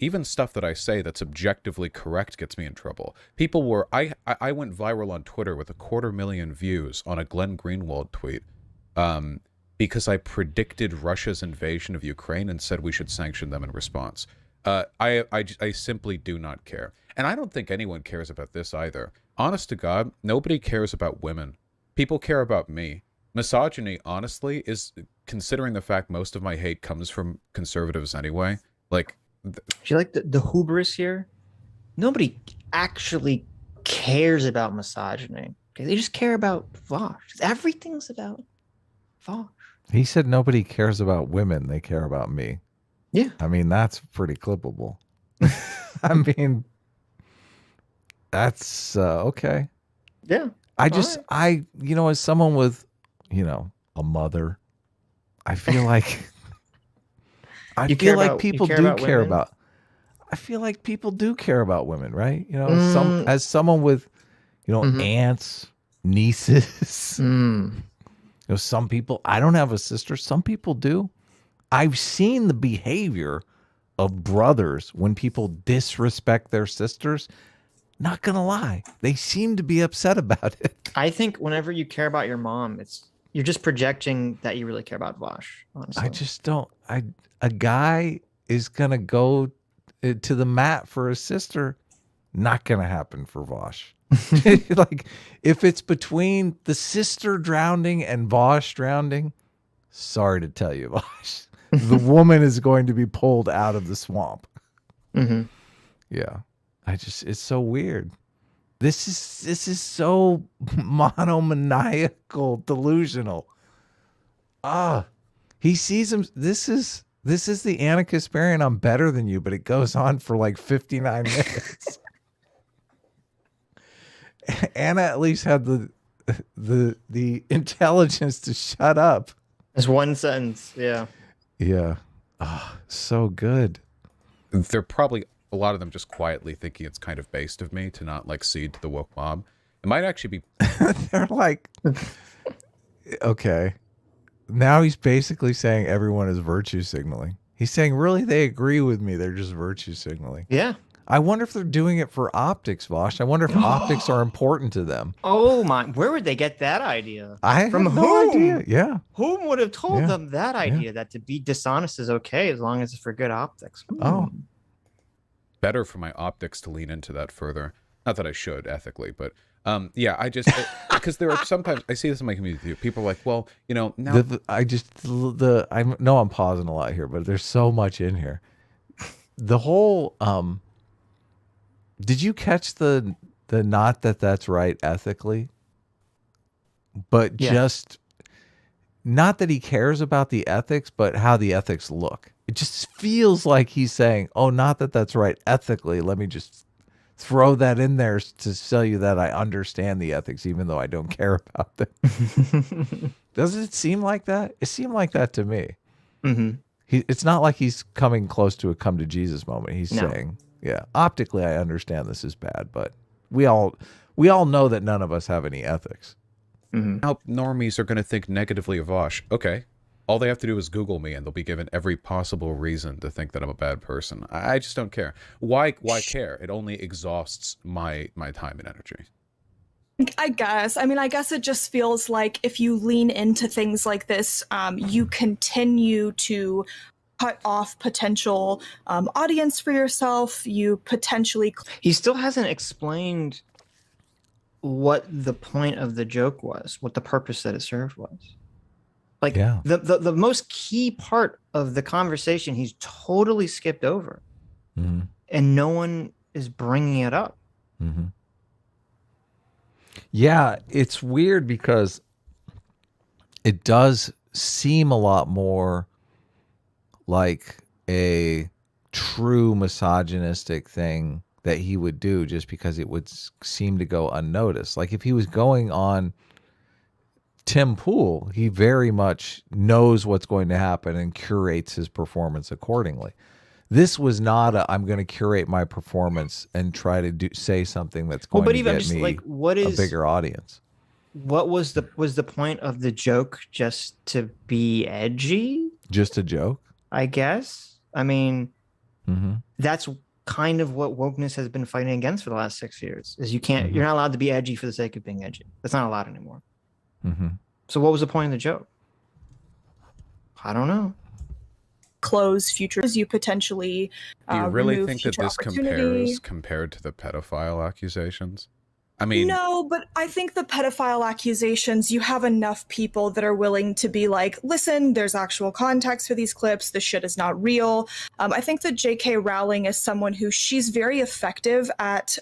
even stuff that I say that's objectively correct gets me in trouble. People were I went viral on Twitter with 250,000 views on a Glenn Greenwald tweet, because I predicted Russia's invasion of Ukraine and said we should sanction them in response. I simply do not care, and I don't think anyone cares about this either. Honest to God, nobody cares about women. People care about me. Misogyny, honestly, is, considering the fact most of my hate comes from conservatives anyway. Like, Do you like the hubris here? Nobody actually cares about misogyny. Okay, they just care about Vaush. Everything's about Vaush. He said nobody cares about women. They care about me. Yeah. I mean, that's pretty clippable. I mean, that's okay. Yeah. As someone with, a mother, I feel like people do care about. I feel like people do care about women, right? As someone with, aunts, nieces. Some people. I don't have a sister. Some people do. I've seen the behavior of brothers when people disrespect their sisters. Not gonna lie, they seem to be upset about it. I think whenever you care about your mom, you're just projecting that you really care about Vaush. Honestly, I just don't. A guy is gonna go to the mat for his sister. Not gonna happen for Vaush. Like, if it's between the sister drowning and Vaush drowning, sorry to tell you, Vaush, the woman is going to be pulled out of the swamp. Mm-hmm. Yeah, it's so weird. This is so monomaniacal, delusional. He sees him. This is the Anna Kasparian, I'm better than you, but it goes on for like 59 minutes. Anna at least had the intelligence to shut up. It's one sentence. Yeah. Yeah. Oh, so good. they're probably, a lot of them, just quietly thinking it's kind of based of me to not like cede to the woke mob. It might actually be. They're like, okay. Now he's basically saying everyone is virtue signaling. He's saying, really, they agree with me. They're just virtue signaling. Yeah. I wonder if they're doing it for optics, Vaush. I wonder if optics are important to them. Oh my! Where would they get that idea? From no idea. Yeah. Whom would have told them that idea? That to be dishonest is okay as long as it's for good optics. Oh. Better for my optics to lean into that further. Not that I should ethically, but yeah, I just because there are sometimes I see this in my community too. People are like, well, now I know I'm pausing a lot here, but there's so much in here. The whole did you catch the not that that's right ethically? But just not that he cares about the ethics, but how the ethics look. It just feels like he's saying, oh, not that that's right ethically. Let me just throw that in there to tell you that I understand the ethics, even though I don't care about them. Doesn't it seem like that? It seemed like that to me. Mm-hmm. It's not like he's coming close to a come to Jesus moment. He's saying, yeah, optically, I understand this is bad, but we all know that none of us have any ethics. Mm-hmm. Now normies are going to think negatively of Vaush. Okay. All they have to do is Google me, and they'll be given every possible reason to think that I'm a bad person. I just don't care. Why care? It only exhausts my time and energy. I guess. I mean, I guess it just feels like if you lean into things like this, you continue to cut off potential audience for yourself. You potentially... He still hasn't explained what the point of the joke was, what the purpose that it served was. Like the most key part of the conversation, he's totally skipped over, and no one is bringing it up. Mm-hmm. Yeah, it's weird because it does seem a lot more like a true misogynistic thing that he would do, just because it would seem to go unnoticed. Like if he was going on Tim Pool, he very much knows what's going to happen and curates his performance accordingly. This was not I'm going to curate my performance and try to say something that's going to get me a bigger audience. What was the point of the joke? Just to be edgy? Just a joke? I guess. I mean, That's kind of what wokeness has been fighting against for the last 6 years. Is you're not allowed to be edgy for the sake of being edgy. That's not allowed anymore. So what was the point of the joke? I don't know. Close futures, you potentially do you really think that this compares compared to the pedophile accusations? I mean, no, but I think the pedophile accusations, you have enough people that are willing to be like, listen, there's actual context for these clips. This shit is not real. I think that J.K. Rowling is someone who she's very effective at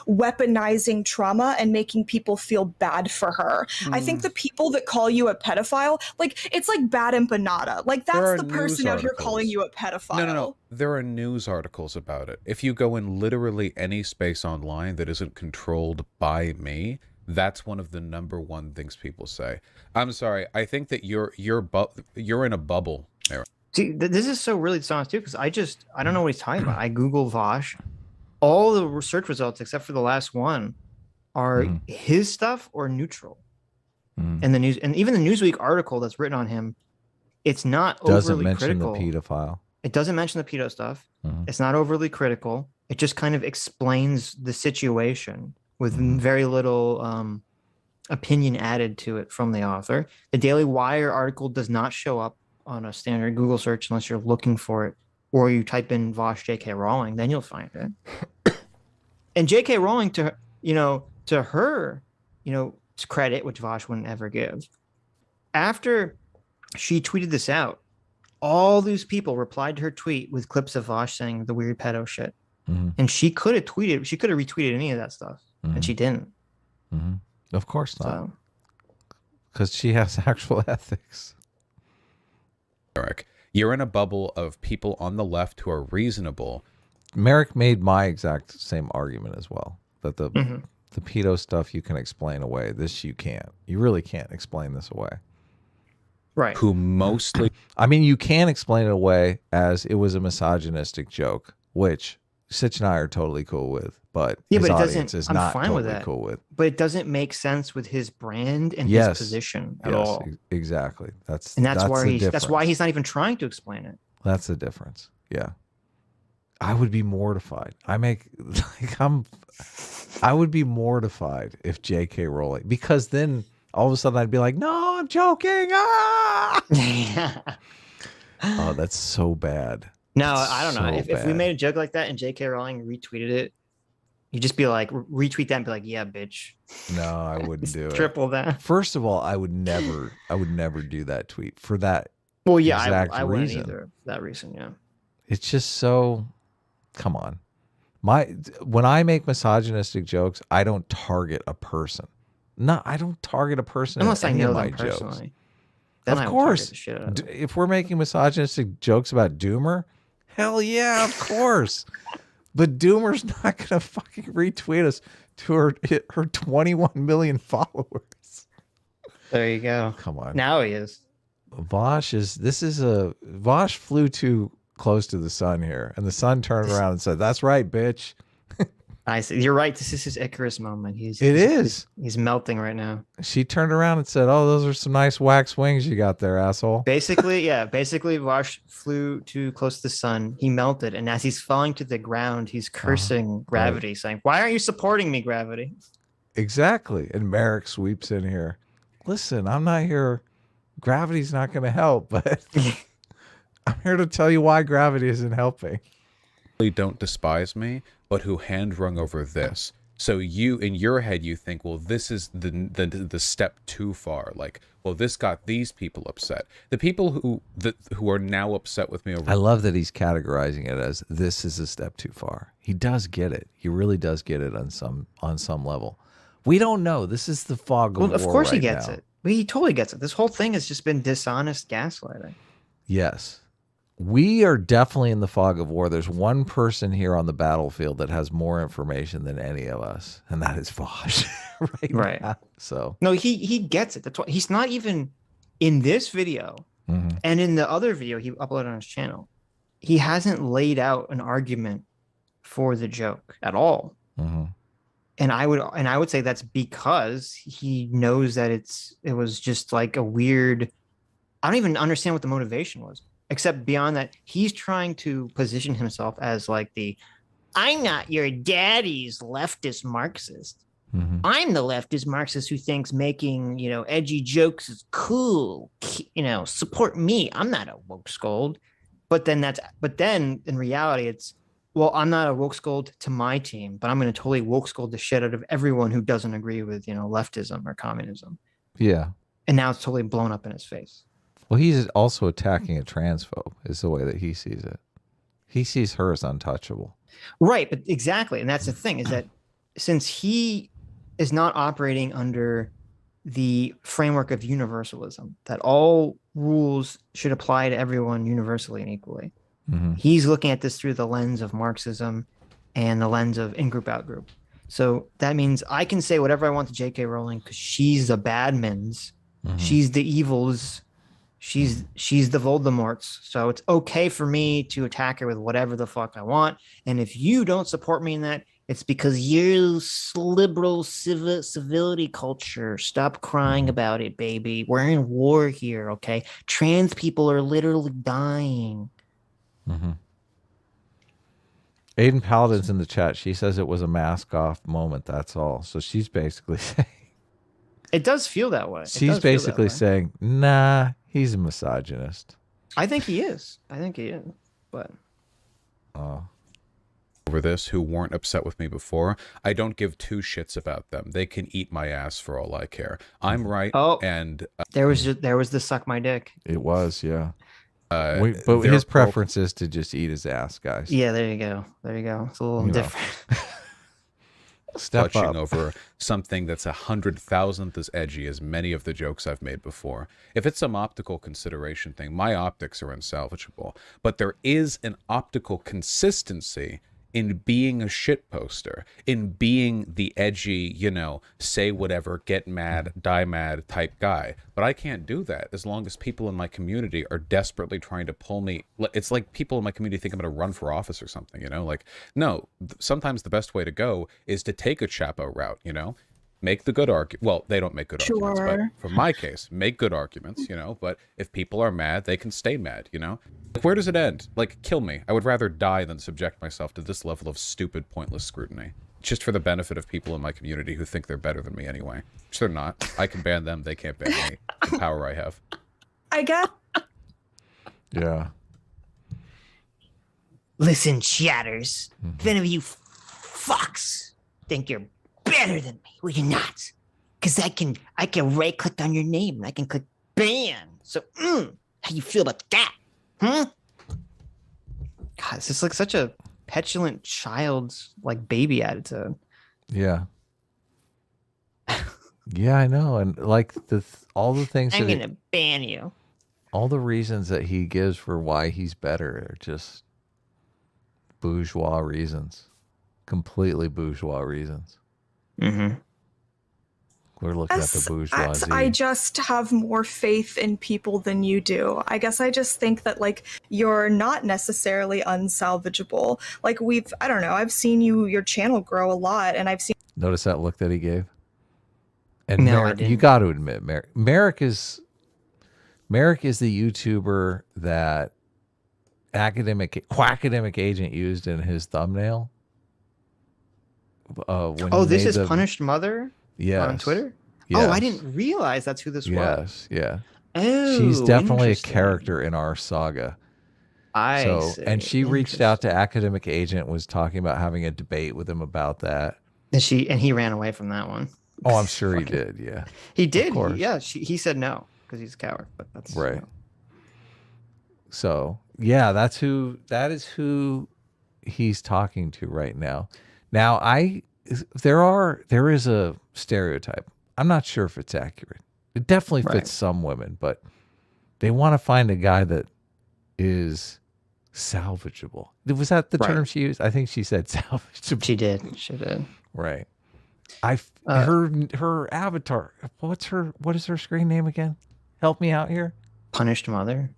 weaponizing trauma and making people feel bad for her. I think the people that call you a pedophile, like, it's like bad empanada. Like, that's the person out here calling you a pedophile. No. There are news articles about it. If you go in literally any space online that isn't controlled by me, that's one of the number one things people say. I'm sorry. I think that you're in a bubble, Aaron. See, this is so really dishonest too, because I don't know what he's talking about. I Google Vaush. All the search results, except for the last one, are his stuff or neutral. And the news, and even the Newsweek article that's written on him, it's not overly critical. Doesn't mention the pedophile. It doesn't mention the pedo stuff. It's not overly critical. It just kind of explains the situation with very little opinion added to it from the author. The Daily Wire article does not show up on a standard Google search unless you're looking for it, or you type in Vaush J.K. Rowling, then you'll find it. And J.K. Rowling, to her, credit, which Vaush wouldn't ever give, after she tweeted this out, all these people replied to her tweet with clips of Vaush saying the weird pedo shit. And she could have retweeted any of that stuff, and she didn't. Of course not. Because she has actual ethics. Eric, you're in a bubble of people on the left who are reasonable. Merrick made my exact same argument as well, that the pedo stuff you can explain away. This you can't. You really can't explain this away. Right. Who mostly... I mean, you can explain it away as it was a misogynistic joke, which Sitch and I are totally cool with, but his audience is not totally cool with. But it doesn't make sense with his brand and his position at all. Exactly. That's why he's not even trying to explain it. That's the difference. Yeah. I would be mortified. I would be mortified if J.K. Rowling, because then all of a sudden I'd be like, no, I'm joking. Oh, that's so bad. No, I don't know. If we made a joke like that and J.K. Rowling retweeted it, you'd just be like, retweet that and be like, yeah, bitch. No, I wouldn't do it. Triple that. First of all, I would never do that tweet for that. Well, yeah, I wouldn't either. For that reason, yeah. It's just so, come on. When I make misogynistic jokes, I don't target a person. No, I don't target a person unless I know them personally. Then of course, if we're making misogynistic jokes about Doomer, hell yeah, of course. But Doomer's not gonna fucking retweet us to her 21 million followers. There you go. Come on. Now he is. Vaush flew too close to the sun here, and the sun turned around and said, "That's right, bitch." I see. You're right. This is his Icarus moment. He's melting right now. She turned around and said, "Oh, those are some nice wax wings you got there, asshole." Basically, Vaush flew too close to the sun. He melted, and as he's falling to the ground, he's cursing gravity, saying, "Why aren't you supporting me, gravity?" Exactly. And Merrick sweeps in here. Listen, I'm not here. Gravity's not going to help, but I'm here to tell you why gravity isn't helping. Don't despise me, but who hand wrung over this. So you, in your head, you think, well, this is the step too far. Like, well, this got these people upset. The people who are now upset with me over. I love that he's categorizing it as this is a step too far. He does get it. He really does get it on some level. We don't know. This is the fog of war. Well, of course right he gets now. it. He totally gets it. This whole thing has just been dishonest gaslighting. Yes. We are definitely in the fog of war. There's one person here on the battlefield that has more information than any of us, and that is Vaush. right now. So no, he gets it. That's why he's not even in this video, and in the other video he uploaded on his channel. He hasn't laid out an argument for the joke at all. And I would say that's because he knows that it was just like a weird. I don't even understand what the motivation was. except beyond that, he's trying to position himself as like I'm not your daddy's leftist Marxist. Mm-hmm. I'm the leftist Marxist who thinks making, edgy jokes is cool. Support me. I'm not a woke scold. But then in reality, it's, well, I'm not a woke scold to my team, but I'm going to totally woke scold the shit out of everyone who doesn't agree with, leftism or communism. Yeah. And now it's totally blown up in his face. Well, he's also attacking a transphobe is the way that he sees it. He sees her as untouchable. Right. But exactly. And that's the thing, is that since he is not operating under the framework of universalism, that all rules should apply to everyone universally and equally. Mm-hmm. He's looking at this through the lens of Marxism and the lens of in-group, out-group. So that means I can say whatever I want to J.K. Rowling because she's the Badmans. Mm-hmm. She's the evils. She's the Voldemorts. So it's okay for me to attack her with whatever the fuck I want. And if you don't support me in that, it's because you're liberal civility culture. Stop crying about it, baby. We're in war here, okay? Trans people are literally dying. Mm-hmm. Aiden Paladin's in the chat. She says it was a mask off moment. That's all. So she's basically saying... It does feel that way. She's basically saying, nah, he's a misogynist. I think he is. But... over this who weren't upset with me before. I don't give two shits about them. They can eat my ass for all I care. I'm right. Oh, and there was the suck my dick. It was, yeah. But his preference is to just eat his ass, guys. Yeah, there you go. It's a little different. Step touching up. over something that's 100,000th as edgy as many of the jokes I've made before. If it's some optical consideration thing, my optics are unsalvageable. But there is an optical consistency in being a shit poster, in being the edgy, say whatever, get mad, die mad type guy. But I can't do that as long as people in my community are desperately trying to pull me. It's like people in my community think I'm going to run for office or something, no, sometimes the best way to go is to take a Chapo route, make the good argument. Well, they don't make good arguments, but for my case, make good arguments, but if people are mad, they can stay mad, Where does it end? Kill me. I would rather die than subject myself to this level of stupid, pointless scrutiny. Just for the benefit of people in my community who think they're better than me anyway. Which they're not. I can ban them, they can't ban me. The power I have. I guess. Yeah. Listen, chatters. If any of you fucks think you're better than me, well, you're not. Because I can right click on your name and I can click ban. So, how you feel about that? God, it's just such a petulant child's baby attitude. Yeah. Yeah, I know. And all the things I'm gonna ban you. All the reasons that he gives for why he's better are just bourgeois reasons. Completely bourgeois reasons. Mm-hmm. We're looking at the bourgeoisie. I just have more faith in people than you do. I guess I just think that you're not necessarily unsalvageable. I don't know, I've seen your channel grow a lot, and I've seen. Notice that look that he gave. And no, Merrick, you got to admit, Merrick is the YouTuber that academic agent used in his thumbnail. This is Punished Mother? Yes. On Twitter? Yes. Oh, I didn't realize that's who this was. Yeah. Oh, she's definitely a character in our saga. See. And she reached out to Academic Agent, was talking about having a debate with him about that. And he ran away from that one. Oh, I'm sure he did. Yeah, he did. He said no because he's a coward. But that's right. So yeah, that is who he's talking to right now. Now there is a stereotype. I'm not sure if it's accurate. It definitely fits some women, but they want to find a guy that is salvageable. Was that the term she used? I think she said salvageable. She did. Right. Her avatar. What is her screen name again? Help me out here. Punished Mother.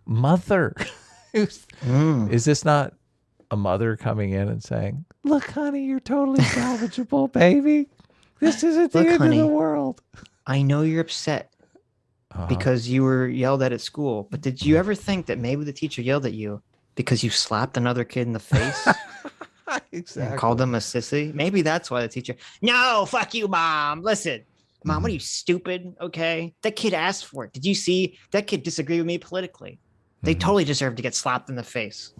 Is this not a mother coming in and saying, "Look, honey, you're totally salvageable, baby. This isn't the end of the world." I know you're upset, because you were yelled at school. But did you ever think that maybe the teacher yelled at you because you slapped another kid in the face? Exactly. And called them a sissy? Maybe that's why the teacher, no, fuck you, mom. Listen, mom, what are you, stupid? Okay. That kid asked for it. Did you see? That kid disagreed with me politically. They totally deserve to get slapped in the face.